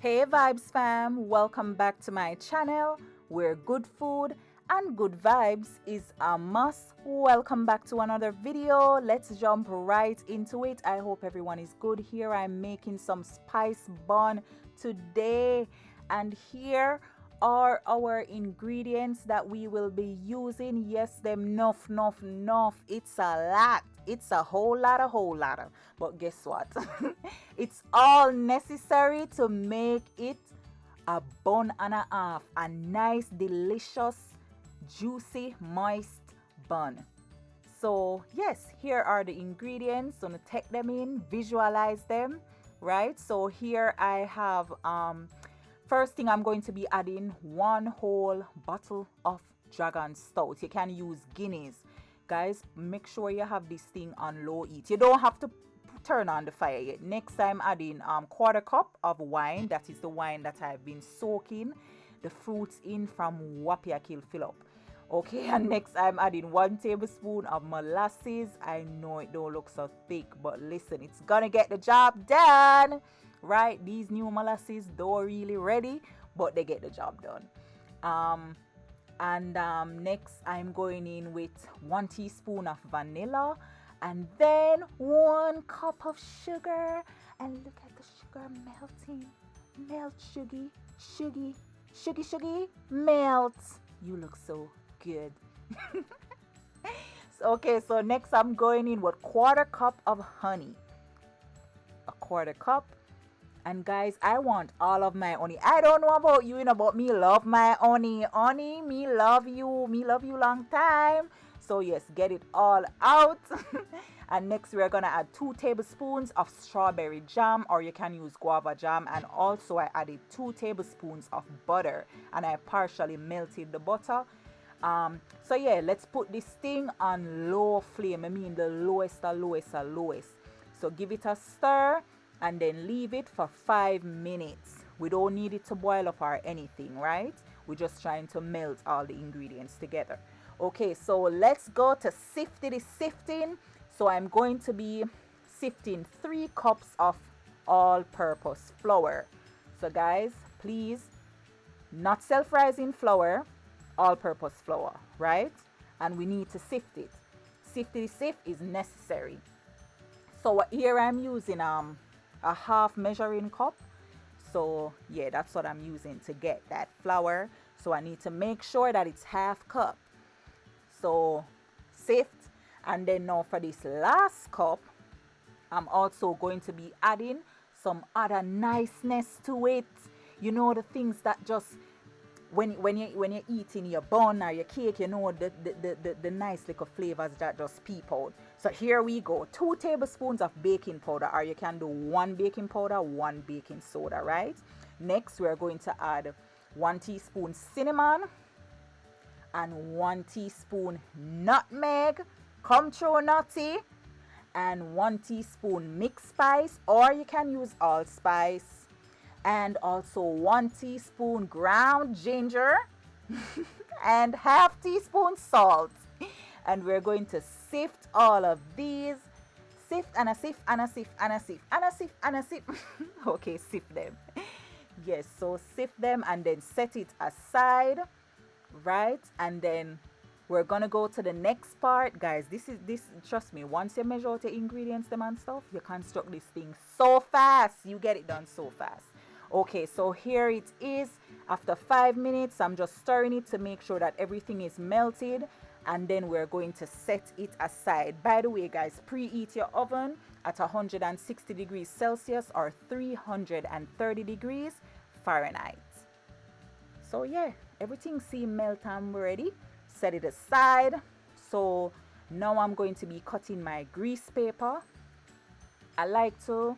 Hey Vibes fam, welcome back to my channel where good food and good vibes is a must. Welcome back to another video. Let's jump right into it. I hope everyone is good. Here I'm making some spice bun today, and here are our ingredients that we will be using. Yes, them enough. It's a lot. It's a whole lot of. But guess what? It's all necessary to make it a bun and a half. A nice, delicious, juicy, moist bun. So yes, here are the ingredients. So to take them in, visualize them, right? So here I have first thing, I'm going to be adding one whole bottle of dragon stout. You can use Guinness. Guys, make sure you have this thing on low heat. You don't have to turn on the fire yet. Next, I'm adding quarter cup of wine. That is the wine that I've been soaking the fruits in from Wapia Kill fill up. Okay, and next I'm adding 1 tablespoon of molasses. I know it don't look so thick, but listen, it's gonna get the job done, right? These new molasses don't really ready, but they get the job done. Next I'm going in with 1 teaspoon of vanilla, and then 1 cup of sugar. And look at the sugar melting. Melt, sugary, melt. You look so good. Okay, so next I'm going in with 1/4 cup of honey. A 1/4 cup. And guys, I want all of my honey. I don't know about you, but me love my honey. Honey, me love you. Me love you long time. So yes, get it all out. And next we're gonna add 2 tablespoons of strawberry jam, or you can use guava jam. And also I added 2 tablespoons of butter, and I partially melted the butter. So yeah, let's put this thing on low flame. I mean the lowest. So give it a stir and then leave it for 5 minutes. We don't need it to boil up or anything, right? We're just trying to melt all the ingredients together. Okay, so let's go to sifting. So I'm going to be sifting 3 cups of all-purpose flour. So guys, please, not self-rising flour, all-purpose flour, right? And we need to sift it. Sift is necessary. So here I'm using a half measuring cup. So yeah, that's what I'm using to get that flour. So I need to make sure that it's half cup. So sift. And then now for this last cup, I'm also going to be adding some other niceness to it. You know, the things that just when you're eating your bun or your cake, you know, the nice little flavors that just peep out. So here we go. 2 tablespoons of baking powder, or you can do 1 baking powder, 1 baking soda, right? Next, we're going to add 1 teaspoon cinnamon and 1 teaspoon nutmeg. Come through nutty. And 1 teaspoon mixed spice, or you can use allspice. And also 1 teaspoon ground ginger and half teaspoon salt. And we're going to sift all of these. Sift and a sift and a sift and a sift and a sift and a sift. Okay, sift them. Yes, so sift them and then set it aside, right? And then we're gonna go to the next part, guys. This trust me, once you measure out the ingredients them and stuff, you construct this thing so fast. You get it done so fast. Okay, so here it is. After 5 minutes, I'm just stirring it to make sure that everything is melted, and then we're going to set it aside. By the way, guys, preheat your oven at 160 degrees Celsius or 330 degrees Fahrenheit. So yeah, everything seems melt and ready. Set it aside. So now I'm going to be cutting my grease paper. I like to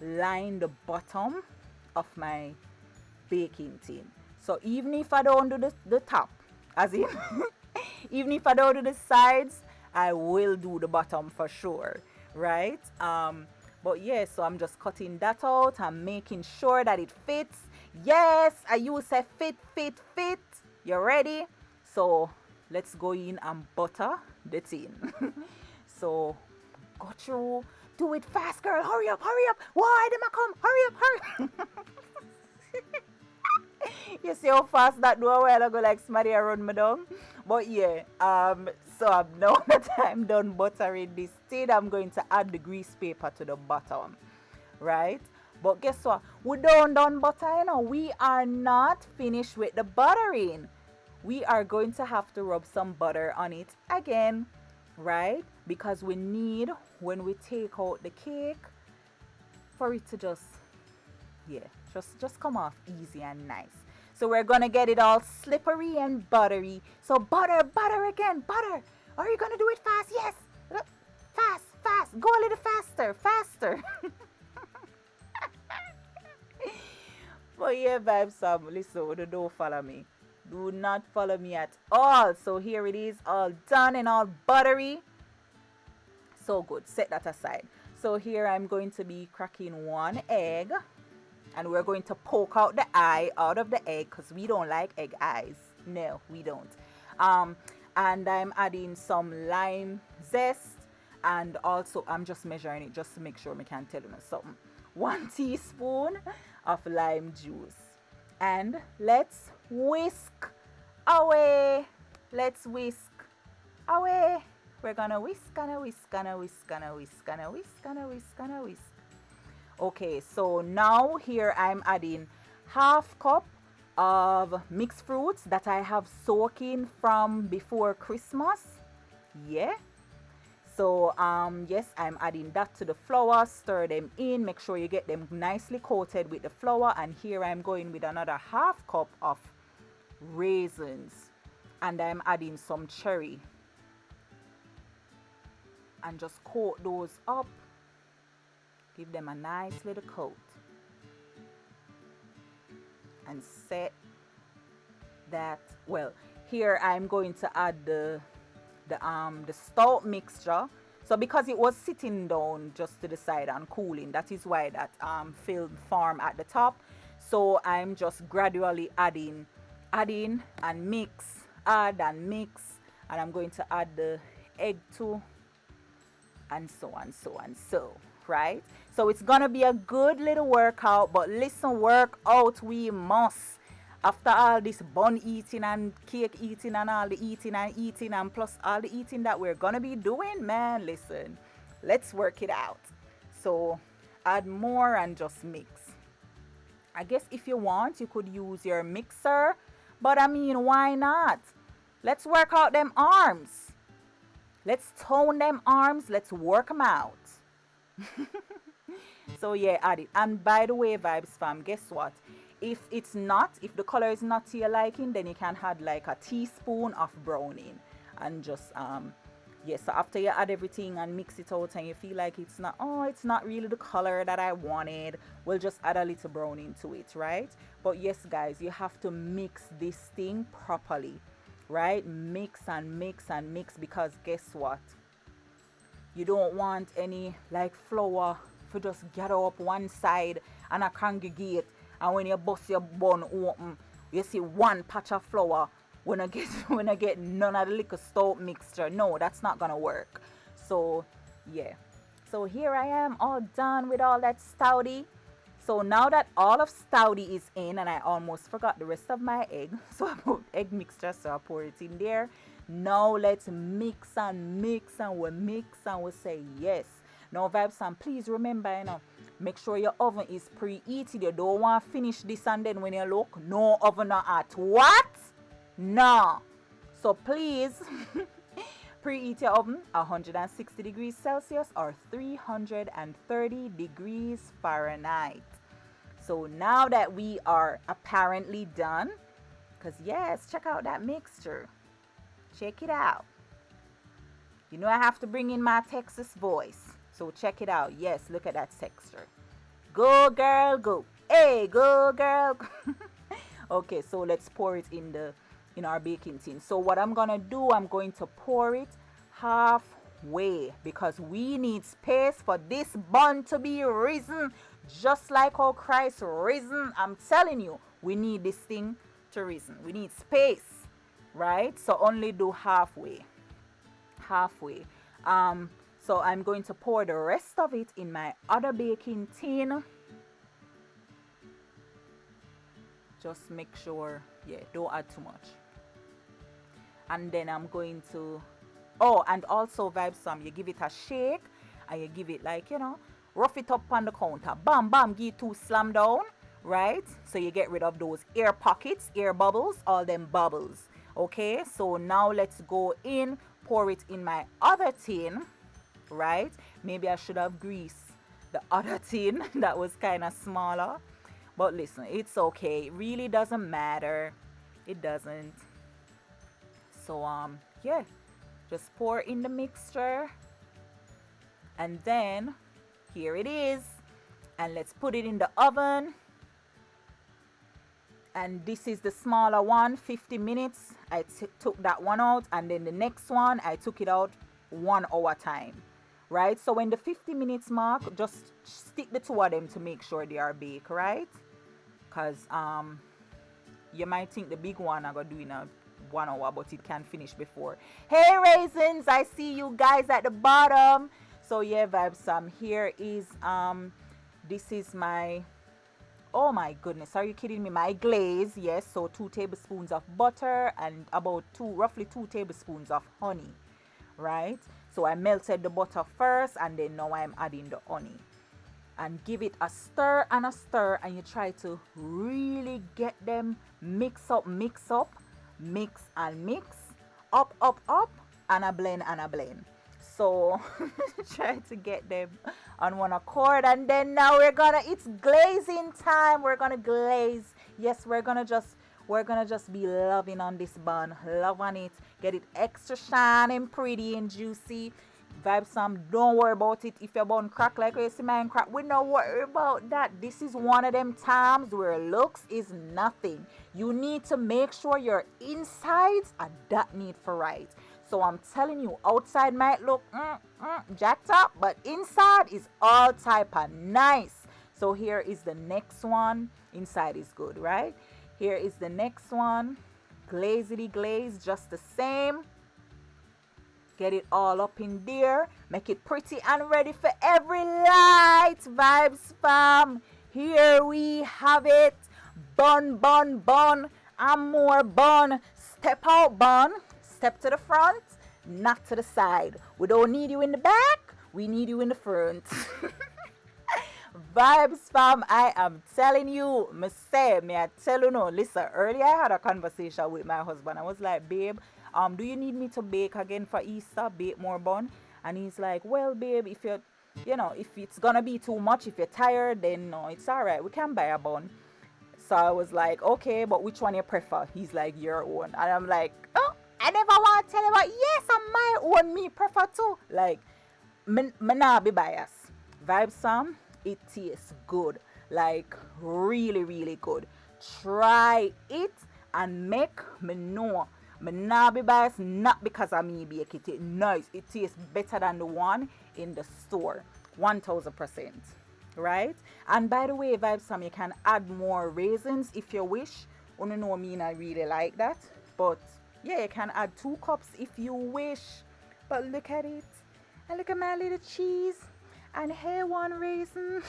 line the bottom of my baking tin. So even if I don't do the top, as in even if I don't do the sides, I will do the bottom for sure, right? But yeah, so I'm just cutting that out. I'm making sure that it fits. Yes, I use a fit. You ready? So let's go in and butter the tin. So go through. Do it fast, girl. Hurry up. Why them I come? Hurry up. You see how fast that do a while ago, like somebody run me down. But yeah, so now that I'm done buttering this thing, I'm going to add the grease paper to the bottom, right? But guess what? We don't done butter, you know. We are not finished with the buttering. We are going to have to rub some butter on it again, right? Because we need, when we take out the cake, for it to just, yeah, just come off easy and nice. So we're gonna get it all slippery and buttery. So butter again, butter. Are you gonna do it fast? Yes. Fast. Go a little faster. But yeah, Vibes Fam, listen, don't follow me. Do not follow me at all. So here it is, all done and all buttery. So good. Set that aside. So here I'm going to be cracking one egg. And we're going to poke out the eye out of the egg because we don't like egg eyes. No, we don't. And I'm adding some lime zest. And also, I'm just measuring it just to make sure I can tell you something. 1 teaspoon of lime juice. And let's whisk away. Let's whisk away. We're gonna whisk. Okay, so now here I'm adding half cup of mixed fruits that I have soaking from before Christmas. Yeah. So yes, I'm adding that to the flour, stir them in, make sure you get them nicely coated with the flour. And here I'm going with another half cup of raisins, and I'm adding some cherry, and just coat those up. Give them a nice little coat and set that. Well, here I'm going to add the stout mixture. So because it was sitting down just to the side and cooling, that is why that film formed at the top. So I'm just gradually adding and mix, add and mix, and I'm going to add the egg too, and so on, right? So it's gonna be a good little workout, but listen, work out we must. After all this bun eating and cake eating and all the eating and plus all the eating that we're gonna be doing, man, listen, let's work it out. So add more and just mix. I guess if you want, you could use your mixer, but I mean, why not? Let's work out them arms. Let's tone them arms. Let's work them out. So yeah, add it. And by the way, Vibes Fam, guess what? If the color is not to your liking, then you can add like a teaspoon of browning. And just yeah, so after you add everything and mix it out and you feel like it's not really the color that I wanted, we'll just add a little browning to it, right? But yes, guys, you have to mix this thing properly, right? Mix and mix and mix, because guess what? You don't want any like flour to just gather up one side and a congregate, and when you bust your bun open, you see one patch of flour when I get none of the liquor stout mixture. No, that's not gonna work. So yeah, so here I am all done with all that stouty. So now that all of stouty is in, and I almost forgot the rest of my egg, so I put egg mixture, so I pour it in there. Now let's mix and mix, and we mix and we say yes. Now Vibes Fam, please remember, make sure your oven is preheated. You don't want to finish this and then when you look, no oven not at. What? No. So please preheat your oven 160 degrees Celsius or 330 degrees Fahrenheit. So now that we are apparently done, because yes, check out that mixture. Check it out. You know I have to bring in my Texas voice. So check it out. Yes, look at that texture. Go girl, go. Hey, go girl. Okay, so let's pour it in our baking tin. So what I'm gonna do, I'm going to pour it halfway, because we need space for this bun to be risen, just like how Christ risen. I'm telling you, we need this thing to risen. We need space, right? So only do halfway. So I'm going to pour the rest of it in my other baking tin. Just make sure, yeah, don't add too much. And then I'm going to, oh, and also Vibes Fam, you give it a shake and you give it like, you know, rough it up on the counter. Bam, bam, give it 2 slam down, right? So you get rid of those air pockets, air bubbles, all them bubbles. Okay, so now let's go in, pour it in my other tin, right? Maybe I should have greased the other tin that was kind of smaller. But listen, it's okay. It really doesn't matter. It doesn't. So yeah, just pour in the mixture. And then here it is. And let's put it in the oven. And this is the smaller one, 50 minutes. I took that one out, and then the next one I took it out 1 hour time, right? So when the 50 minutes mark, just stick the 2 of them to make sure they are baked, right? Because you might think the big one I got do in a 1 hour, but it can finish before. Hey raisins, I see you guys at the bottom. So yeah, Vibes Fam, here is this is my, oh my goodness, are you kidding me? My glaze, yes. So 2 tablespoons of butter and about roughly 2 tablespoons of honey, right? So I melted the butter first, and then now I'm adding the honey. And give it a stir and a stir, and you try to really get them mix up, mix and mix, up, and a blend and a blend. So try to get them on one accord. And then now it's glazing time. We're gonna glaze. Yes, we're gonna just be loving on this bun, love on it, get it extra shining, pretty and juicy. Vibes Fam, don't worry about it. If your bun crack like you see mine crack, we don't worry about that. This is one of them times where looks is nothing. You need to make sure your insides are that neat for right. So I'm telling you, outside might look jacked up, but inside is all type of nice. So here is the next one. Inside is good, right? Here is the next one. Glazedy glaze, just the same. Get it all up in there. Make it pretty and ready for every light, Vibes Fam. Here we have it. Bun, bun, bun, and more bun. Step out, bun. Step to the front, not to the side. We don't need you in the back. We need you in the front. Vibes Fam, I am telling you, may I tell you no. Listen, earlier I had a conversation with my husband. I was like, babe, do you need me to bake again for Easter? Bake more bun? And he's like, well, babe, if you're, if it's gonna be too much, if you're tired, then no, it's all right. We can buy a bun. So I was like, okay, but which one you prefer? He's like, your own. And I'm like, oh, I never want to tell him about, yes, I'm my own, me prefer too. Like, me not be biased. Vibes Fam, it tastes good. Like, really, really good. Try it and make me know. Me not be biased, not because of me bake it. Nice. It tastes better than the one in the store. 1000%. Right? And by the way, Vibes Fam, you can add more raisins if you wish. You know me, I really like that. But yeah, you can add 2 cups if you wish. But look at it. And look at my little cheese. And hey, 1 raisin.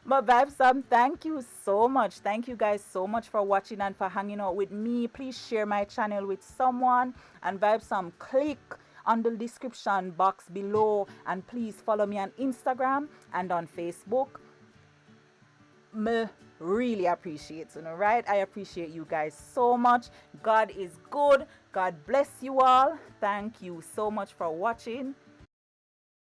But Vibes Fam, thank you so much. Thank you guys so much for watching and for hanging out with me. Please share my channel with someone. And Vibes Fam, click on the description box below. And please follow me on Instagram and on Facebook. Me really appreciate it, right? I appreciate you guys so much. God is good. God bless you all. Thank you so much for watching.